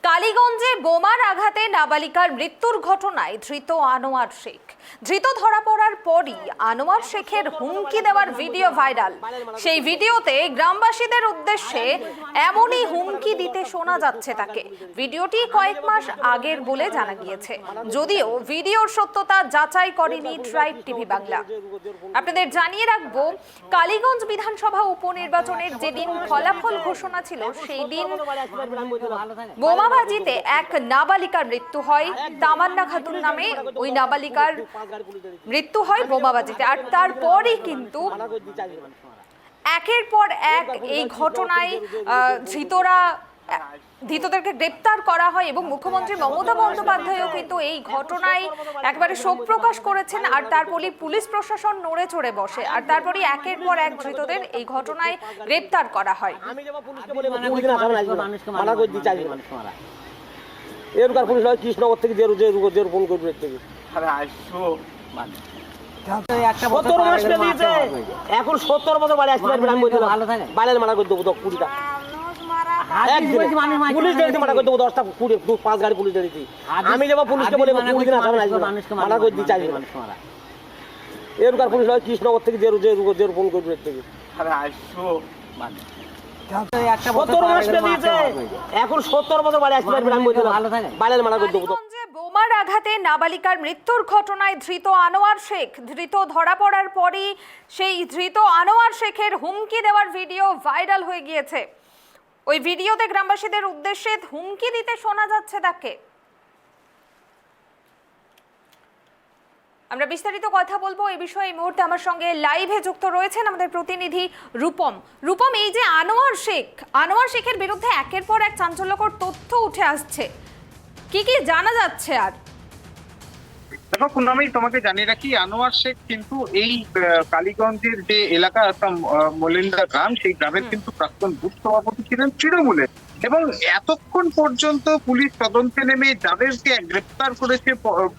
কালীগঞ্জে বোমার আঘাতে নাবালিকার মৃত্যুর ঘটনায় ধৃত আনোয়ার শেখ। ধৃত ধরা পড়ার পরই আনোয়ার শেখের হুমকি দেওয়ার ভিডিও ভাইরাল। সেই ভিডিওতে গ্রামবাসীদের উদ্দেশ্যে এমনই হুমকি দিতে শোনা যাচ্ছে তাকে। ভিডিওটি কয়েক মাস আগের বলে জানা গিয়েছে, যদিও ভিডিওর সত্যতা যাচাই করেনি ট্রাইব টিভি বাংলা। আপনাদের জানিয়ে রাখবো, কালীগঞ্জ বিধানসভা উপনির্বাচনের যেদিন ফলাফল ঘোষণা ছিল সেই দিন বোমাবাজিতে এক নাবালিকার মৃত্যু হয়। তামান্না খাতুন নামে ওই নাবালিকার মৃত্যু হয় বোমাবাজিতে। আর তারপরই কিন্তু একের পর এক এই ঘটনায় ধৃতদেরকে গ্রেপ্তার করা হয় এবং মুখ্যমন্ত্রী মমতা বন্দ্যোপাধ্যায়ও কিন্তু এই ঘটনায় একবারে শোক প্রকাশ করেছেন। আর তারপরই পুলিশ প্রশাসন নড়ে চড়ে বসে, আর তারপরই একের পর এক ধৃতদের এই ঘটনায় গ্রেপ্তার করা হয়। এরকার পুলিশ নয়, কৃষ্ণনগর থেকে জেরু ফোন করবে থেকে এখন 70 বছর বাড়ি আসতে পারবে। আমি বাইরে মারা করে দেবো 20টা পুলিশ দেখতে মারা করে দেবো 10টা 5 গাড়ি পুলিশ দেখেছি। আমি যাবো পুলিশকে বলে 20 দিন মারা করে দিচ্ছি। এরকার পুলিশ নয়, কৃষ্ণনগর থেকে জেরু ফোন করবে থেকে এখন 70 বছর বাড়ি আসতে পারবে। আমি বাইরে মারা করে দেবো। বোমার আঘাতে নাবালিকার মৃত্যুর ঘটনায় ধৃত আনোয়ার শেখ। ধৃত ধরা পড়ার পরই সেই ধৃত আনোয়ার শেখের হুমকি দেওয়ার ভিডিও ভাইরাল হয়ে গিয়েছে। ওই ভিডিওতে গ্রামবাসীদের উদ্দেশ্যে হুমকি দিতে শোনা যাচ্ছে তাকে। আমরা বিস্তারিত কথা বলবো এই বিষয়ে। এই মুহূর্তে আমার সঙ্গে লাইভে যুক্ত রয়েছেন আমাদের প্রতিনিধি রূপম। রূপম, এই যে আনোয়ার শেখের বিরুদ্ধে একের পর এক চাঞ্চল্যকর তথ্য উঠে আসছে, কি কি জানা যাচ্ছে? আর দেখো আমি তোমাকে জানিয়ে রাখি, আনোয়ার শেখ কিন্তু এই কালীগঞ্জের যে এলাকা মলিন্দা গ্রাম, সেই গ্রামের কিন্তু প্রাক্তন বুথ সভাপতি ছিলেন তৃণমূলের। এবং এতক্ষণ পর্যন্ত পুলিশ তদন্তে নেমে যাদেরকে গ্রেপ্তার করেছে,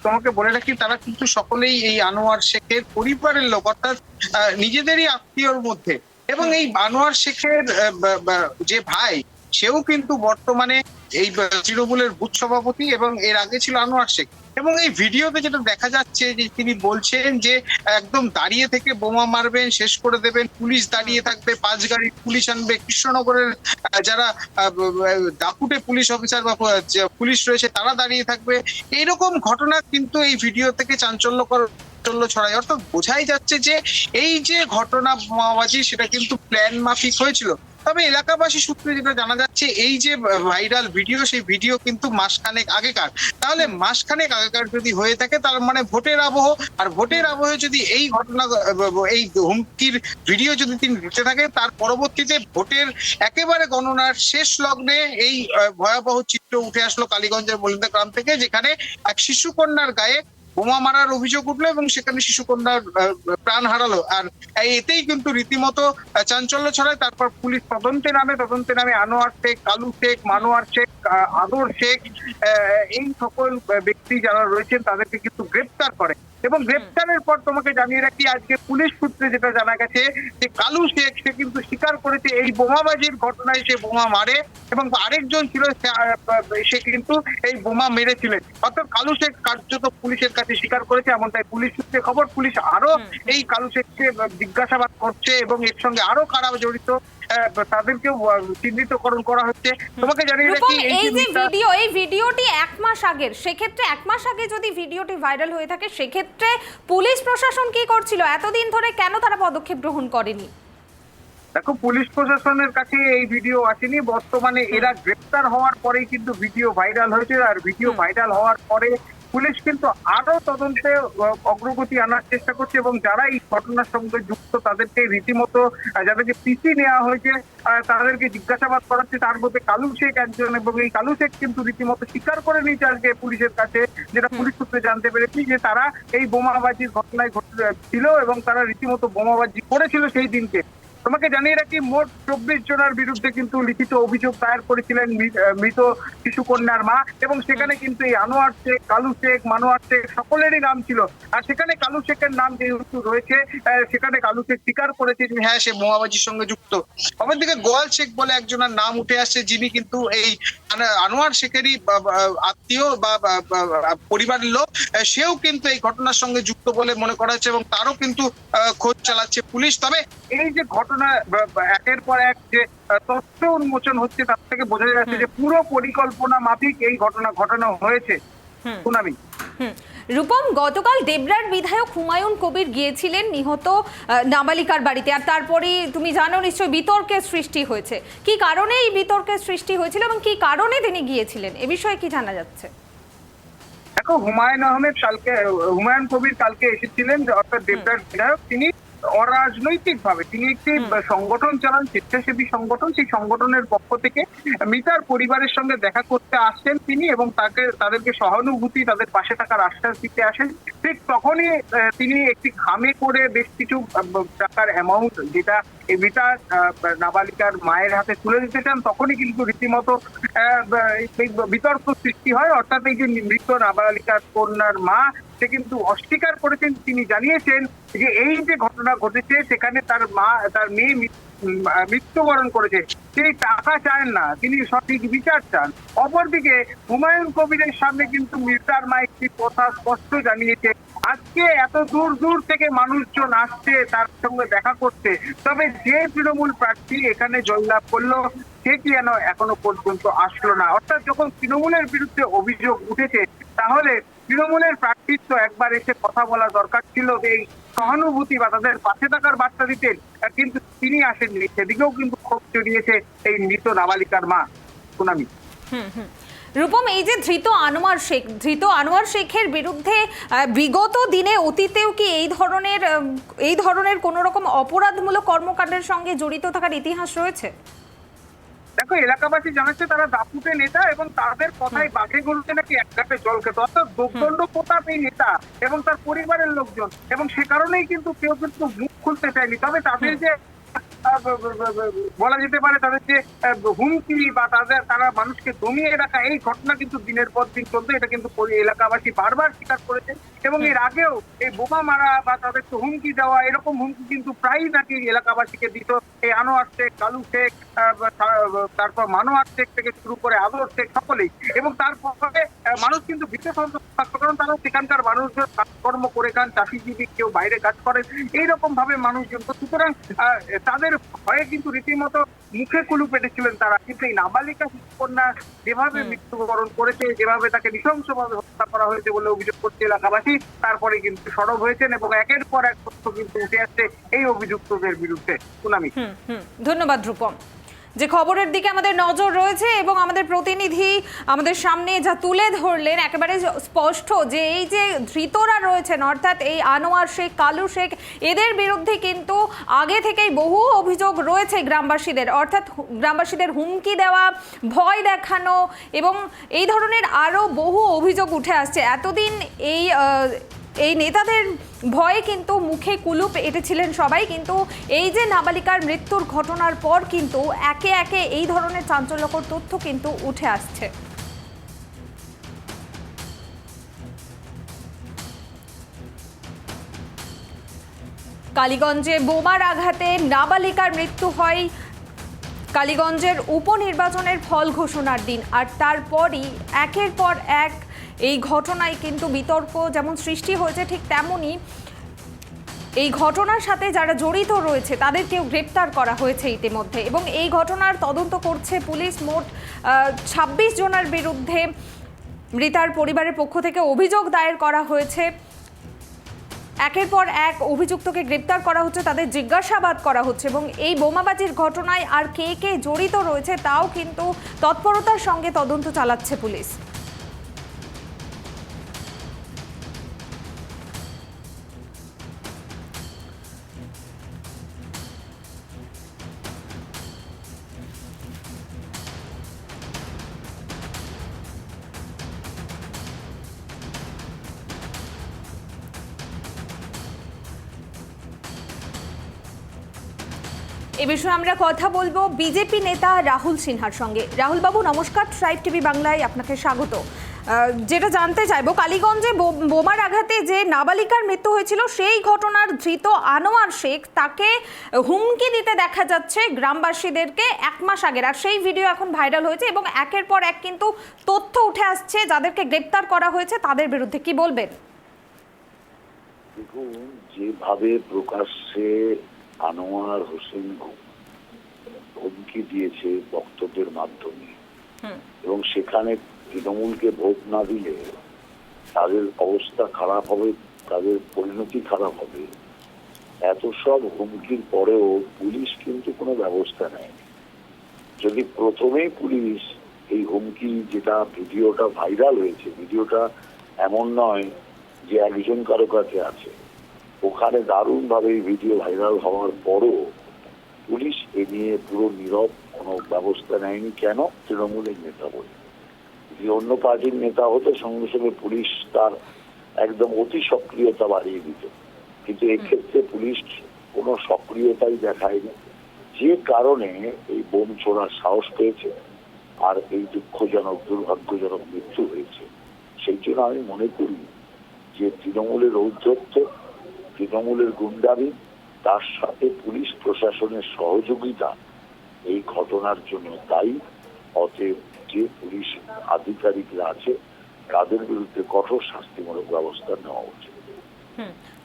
তোমাকে বলে রাখি, তারা কিন্তু সকলেই এই আনোয়ার শেখের পরিবারের লোক, অর্থাৎ নিজেদেরই আত্মীয়র মধ্যে। এবং এই আনোয়ার শেখের যে ভাই, সেও কিন্তু বর্তমানে এই তৃণমূলের বুথ সভাপতি এবং এর আগে ছিল আনোয়ার শেখ। এবং এই ভিডিওতে যেটা দেখা যাচ্ছে যে তিনি বলছেন যে একদম দাঁড়িয়ে থেকে বোমা মারবেন, শেষ করে দেবেন, পুলিশ দাঁড়িয়ে থাকবে, 5 গাড়ি পুলিশ আনবে, কৃষ্ণনগরের যারা দাপুটে পুলিশ অফিসার বা পুলিশ রয়েছে তারা দাঁড়িয়ে থাকবে। এইরকম ঘটনা কিন্তু এই ভিডিও থেকে চাঞ্চল্যকর ছড়ায়। অর্থাৎ বোঝাই যাচ্ছে যে এই যে ঘটনা বোমাবাজি, সেটা কিন্তু প্ল্যান মাফিক হয়েছিল। তবে এলাকাবাসী সূত্রে যেটা জানা যাচ্ছে, এই যে ভাইরাল ভিডিও, সেই ভিডিও কিন্তু মাসখানেক আগেকার। তাহলে মাসখানেক আগেকার যদি হয়ে থাকে, তার মানে ভোটের আবহ। আর ভোটের আবহে যদি এই ঘটনা, এই হুমকির ভিডিও যদি তিনি দিতে থাকে, তার পরবর্তীতে ভোটের একেবারে গণনার শেষ লগ্নে এই ভয়াবহ চিত্র উঠে আসলো কালীগঞ্জের মলিন্দা গ্রাম থেকে, যেখানে এক শিশুকন্যার গায়ে বোমা মারার অভিযোগ উঠলো এবং সেখানে শিশুকন্যার প্রাণ হারালো। আর এতেই কিন্তু রীতিমতো চাঞ্চল্য ছড়ায়। তারপর পুলিশ তদন্তে নামে আনোয়ার শেখ, কালু শেখ, মানোয়ার শেখ, আদর শেখ, এই সকল ব্যক্তি যারা রয়েছেন তাদেরকে কিন্তু গ্রেপ্তার করে। এবং গ্রেপ্তারের পর তোমাকে জানিয়ে রাখি, আজকে পুলিশ সূত্রে যেটা জানা গেছে যে কালু শেখ, সে কিন্তু স্বীকার করেছে এই বোমাবাজির ঘটনায় সে বোমা মারে এবং আরেকজন ছিল সে কিন্তু এই বোমা মেরেছিলেন। অর্থাৎ কালু শেখ কার্যত পুলিশের কাছে স্বীকার করেছে, এমনটাই পুলিশ সূত্রে খবর। পুলিশ আরো এই কালু শেখকে জিজ্ঞাসাবাদ করছে এবং এর সঙ্গে আরো কারা জড়িত তাদেরকেও চিহ্নিতকরণ করা হচ্ছে। তোমাকে জানিয়ে রাখি, এই ভিডিওটি 1 মাস আগের। সেক্ষেত্রে 1 মাস আগে যদি ভিডিওটি ভাইরাল হয়ে থাকে, সেক্ষেত্রে পুলিশ প্রশাসন কি করছিল এতদিন ধরে? কেন তারা পদক্ষেপ গ্রহণ করেনি? দেখো, পুলিশ প্রশাসনের কাছে এই ভিডিও আসেনি। বর্তমানে এরা গ্রেপ্তার হওয়ার পরেই কিন্তু ভিডিও ভাইরাল হয়েছে। আর ভিডিও ভাইরাল হওয়ার পরে পুলিশ কিন্তু আরো তদন্তে অগ্রগতি আনার চেষ্টা করছে এবং যারা এই ঘটনার সঙ্গে যুক্ত তাদেরকে রীতিমতো, যাদেরকে পিসি নেওয়া হয়েছে তাদেরকে জিজ্ঞাসাবাদ করাচ্ছে। তার মধ্যে কালু শেখ একজন, এবং এই কালু শেখ কিন্তু রীতিমতো স্বীকার করে নিয়েছে আজকে পুলিশের কাছে, যেটা পুলিশ সূত্রে জানতে পেরেছি, যে তারা এই বোমাবাজির ঘটনায় ছিল এবং তারা রীতিমতো বোমাবাজি করেছিল সেই দিনকে। তোমাকে জানিয়ে রাখি, মোট 24 জনের বিরুদ্ধে কিন্তু লিখিত অভিযোগ দায়ের করেছিলেন মৃত শিশুকন্যার মা, এবং সেখানে কিন্তু এই আনোয়ার শেখ, কালু শেখ, মানোয়ার শেখ সকলেরই নাম ছিল। আর সেখানে কালু শেখের নাম যেহেতু রয়েছে, সেখানে কালু শেখ স্বীকার করেছে যে হ্যাঁ সে বোমাবাজির সঙ্গে যুক্ত। অপরদিকে গোয়াল শেখ বলে একজনের নাম উঠে আসছে, যিনি কিন্তু এই আনোয়ার শেখেরই আত্মীয় বা পরিবারের লোক, সেও কিন্তু এই ঘটনার সঙ্গে যুক্ত বলে মনে করা হচ্ছে এবং তারও কিন্তু খোঁজ চালাচ্ছে পুলিশ। তবে এই যে ঘটনা একের পর এক যে তথ্য উন্মোচন হচ্ছে, তার থেকে বোঝা যাচ্ছে যে পুরো পরিকল্পনা মাফিক এই ঘটনা ঘটানো হয়েছে। সুনামি। রূপম, গতকাল দেবরার বিধায়ক হুমায়ুন কবির গিয়েছিলেন নিহত নাবালিকার বাড়িতে, আর তারপরে তুমি জানো নিশ্চয়ই বিতর্কের সৃষ্টি হয়েছে। কি কারণে এই বিতর্কের সৃষ্টি হয়েছিল এবং কি কারণে তিনি গিয়েছিলেন, এ বিষয়ে কি জানা যাচ্ছে? দেখো, হুমায়ুন কবির কালকে এসেছিলেন, অর্থাৎ দেবরার বিধায়ক। তিনি অরাজনৈতিক ভাবে তিনি একটি সংগঠন চালান, স্বেচ্ছাসেবী সংগঠন। সেই সংগঠনের পক্ষ থেকে মিতার পরিবারের সঙ্গে দেখা করতে আসছেন তিনি, এবং তাদেরকে সহানুভূতি, তাদের পাশে থাকার আশ্বাস দিতে আসেন। ঠিক তখনই তিনি একটি খামে করে বেশ কিছু টাকার অ্যামাউন্ট, যেটা এই মিতা নাবালিকার মায়ের হাতে তুলে দিতে চান, তখনই কিন্তু রীতিমতো বিতর্ক সৃষ্টি হয়। অর্থাৎ এই যে মৃত নাবালিকার কন্যার মা, সে কিন্তু অস্বীকার করেছেন। তিনি জানিয়েছেন যে এই যে ঘটনা ঘটেছে সেখানে তার মেয়ে মৃত্যুবরণ করেছে, তিনি টাকা চান না, তিনি সঠিক বিচার চান। অপরদিকে হুমায়ুন কবিরের সামনে কিন্তু মির্জার মা একটি কথা স্পষ্ট জানিয়েছে, আজকে এত দূর দূর থেকে মানুষজন আসছে তার সঙ্গে দেখা করতে, তবে যে তৃণমূল প্রার্থী এখানে জয়লাভ করলো সে কি এখনো পর্যন্ত আসলো না। অর্থাৎ যখন তৃণমূলের বিরুদ্ধে অভিযোগ উঠেছে, তাহলে তৃণমূলের প্রার্থীর তো একবার এসে কথা বলা দরকার ছিল, এই সহানুভূতি বা তাদের পাশে থাকার বার্তা দিতেন, কিন্তু তিনি আসেননি। সেদিকেও কিন্তু ক্ষোভ জড়িয়েছে এই মৃত নাবালিকার মা। সুনামি। রূপম, এই যে ধৃত আনোয়ার শেখের বিরুদ্ধে বিগত দিনে অতীতেও কি এই ধরনের কোন রকম অপরাধমূলক কর্মকাণ্ডের সঙ্গে জড়িত থাকার ইতিহাস রয়েছে? দেখো, এলাকাবাসী জানাচ্ছে তারা দাপুটে নেতা, এবং তাদের কথায় বাঘে গরুতে নাকি এক কাপে জল খেত। অর্থাৎ দোর্দণ্ড প্রতাপ এই নেতা এবং তার পরিবারের লোকজন, এবং সে কারণেই কিন্তু কেউ কিন্তু মুখ খুলতে চায়নি। তবে তাদের যে বলা যেতে পারে তাদের যে হুমকি বা তারা মানুষকে দমিয়ে রাখা, এই ঘটনা কিন্তু দিনের পর দিন চলছে। এটা কিন্তু এলাকাবাসী বারবার স্বীকার করেছে, এবং এর আগেও এই বোমা মারা বা তাদেরকে হুমকি দেওয়া, এরকম হুমকি কিন্তু প্রায়ই নাকি এলাকাবাসীকে দিত এই আনোয়ার শেখ, কালু শেখ, তারপর মানোয়ার শেখ থেকে শুরু করে আদর শেখ সকলেই। এবং তারপরে মানুষ কিন্তু ভীত সন্ত্রস্ত থাকতো, কারণ তারা সেখানকার মানুষজন কাজকর্ম করে খান, চাষিজীবী, কেউ বাইরে কাজ করেন, এইরকম ভাবে মানুষজন। সুতরাং তাদের ভয়ে কিন্তু রীতিমতো মুখে কুলু পেটেছিলেন তারা। কিন্তু এই নাবালিকা শিশুকন্যা যেভাবে মৃত্যুবরণ করেছে, যেভাবে তাকে নৃশংসভাবে হত্যা করা হয়েছে বলে অভিযোগ করছে এলাকাবাসী, তারপরে কিন্তু সরব হয়েছেন এবং একের পর এক তথ্য কিন্তু উঠে আসছে এই অভিযুক্তদের বিরুদ্ধে। সুনামি। ধন্যবাদ রূপম। যে খবরের দিকে আমাদের নজর রয়েছে এবং আমাদের প্রতিনিধি আমাদের সামনে যা তুলে ধরলেন, একেবারে স্পষ্ট যে এই যে ধৃতরা রয়েছেন, অর্থাৎ এই আনোয়ার শেখ, কালু শেখ, এদের বিরুদ্ধে কিন্তু আগে থেকেই বহু অভিযোগ রয়েছে গ্রামবাসীদের। অর্থাৎ গ্রামবাসীদের হুমকি দেওয়া, ভয় দেখানো এবং এই ধরনের আরও বহু অভিযোগ উঠে আসছে। এতদিন এই নেতাদের ভয়ে কিন্তু মুখে কুলুপ এঁটেছিলেন সবাই, কিন্তু এই যে নাবালিকার মৃত্যুর ঘটনার পর কিন্তু একে একে এই ধরনের চাঞ্চল্যকর তথ্য কিন্তু উঠে আসছে। কালীগঞ্জে বোমার আঘাতে নাবালিকার মৃত্যু হয় কালীগঞ্জের উপনির্বাচনের ফল ঘোষণার দিন, আর তারপরই একের পর এক এই ঘটনায় কিন্তু বিতর্ক যেমন সৃষ্টি হয়েছে, ঠিক তেমনই এই ঘটনার সাথে যারা জড়িত রয়েছে তাদেরকেও গ্রেপ্তার করা হয়েছে ইতিমধ্যে, এবং এই ঘটনার তদন্ত করছে পুলিশ। মোট 26 জনের বিরুদ্ধে মৃতার পরিবারের পক্ষ থেকে অভিযোগ দায়ের করা হয়েছে। একের পর এক অভিযুক্তকে গ্রেপ্তার করা হচ্ছে, তাদের জিজ্ঞাসাবাদ করা হচ্ছে, এবং এই বোমাবাজির ঘটনায় আর কে কে জড়িত রয়েছে তাও কিন্তু তৎপরতার সঙ্গে তদন্ত চালাচ্ছে পুলিশ। এ বিষয়ে আমরা কথা বলবো বিজেপি নেতা রাহুল সিনহার সঙ্গে। রাহুল বাবু নমস্কার, ট্রাইব টিভি বাংলায় আপনাকে স্বাগত। যেটা জানতে চাইবো, কালীগঞ্জে বোমার আঘাতে যে নাবালিকার মৃত্যু হয়েছিল সেই ঘটনার ধৃত আনোয়ার শেখ, তাকে হুমকি দিতে দেখা যাচ্ছে গ্রামবাসীদেরকে 1 মাস আগের, আর সেই ভিডিও এখন ভাইরাল হয়েছে এবং একের পর এক কিন্তু তথ্য উঠে আসছে যাদেরকে গ্রেপ্তার করা হয়েছে তাদের বিরুদ্ধে, কি বলবেন? দেখুন, যেভাবে প্রকাশ্যে আনোয়ার হোসেন হুমকি দিয়েছে বক্তব্যের মাধ্যমে, এবং সেখানে তৃণমূলকে ভোট না দিলে তাদের অবস্থা খারাপ হবে, তাদের পরিণতি খারাপ হবে, এত সব হুমকির পরেও পুলিশ কিন্তু কোনো ব্যবস্থা নেয়নি। যদি প্রথমেই পুলিশ এই হুমকি, যেটা ভিডিওটা ভাইরাল হয়েছে, ভিডিওটা এমন নয় যে একজন কারো কাছে আছে, ওখানে দারুণভাবে এই ভিডিও ভাইরাল হওয়ার পরও পুলিশ এ নিয়ে পুরো নীরব, কোনো ব্যবস্থা নেয়নি। কেন? তৃণমূলের নেতা বলে। যদি অন্য পার্টির নেতা হতো সঙ্গে সঙ্গে পুলিশ তার একদম অতি সক্রিয়তা বাড়িয়ে দিত, কিন্তু এক্ষেত্রে পুলিশ কোনো সক্রিয়তাই দেখায়নি, যে কারণে এই বোম ছোড়ার সাহস পেয়েছে আর এই দুঃখজনক দুর্ভাগ্যজনক মৃত্যু হয়েছে। সেই জন্য আমি মনে করি যে তৃণমূলের ঔদ্ধত্য, তৃণমূলের গুন্ডামি, তার সাথে পুলিশ প্রশাসনের সহযোগিতা এই ঘটনার জন্য দায়ী। অতএব যে পুলিশ আধিকারিকরা আছে তাদের বিরুদ্ধে কঠোর শাস্তিমূলক ব্যবস্থা নেওয়া উচিত।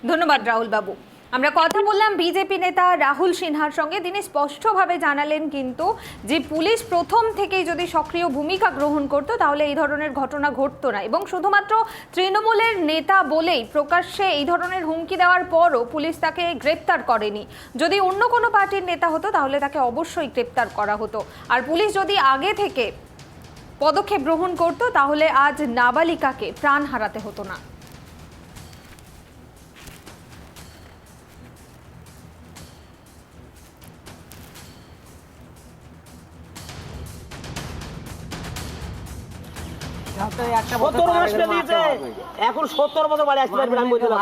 ধন্যবাদ রাহুল বাবু। আমরা কথা বললাম বিজেপি নেতা রাহুল সিনহার সঙ্গে। তিনি স্পষ্টভাবে জানালেন কিন্তু যে পুলিশ প্রথম থেকেই যদি সক্রিয় ভূমিকা গ্রহণ করত তাহলে এই ধরনের ঘটনা ঘটতো না, এবং শুধুমাত্র তৃণমূলের নেতা বলেই প্রকাশ্যে এই ধরনের হুমকি দেওয়ার পরও পুলিশ তাকে গ্রেপ্তার করেনি। যদি অন্য কোনো পার্টির নেতা হতো তাহলে তাকে অবশ্যই গ্রেপ্তার করা হতো, আর পুলিশ যদি আগে থেকে পদক্ষেপ গ্রহণ করত তাহলে আজ নাবালিকাকে প্রাণ হারাতে হতো না। একটা 70 মাস পেরিয়েছে, এখন 70 বছর বাড়ি আসতে পারবে না, আমি বলতে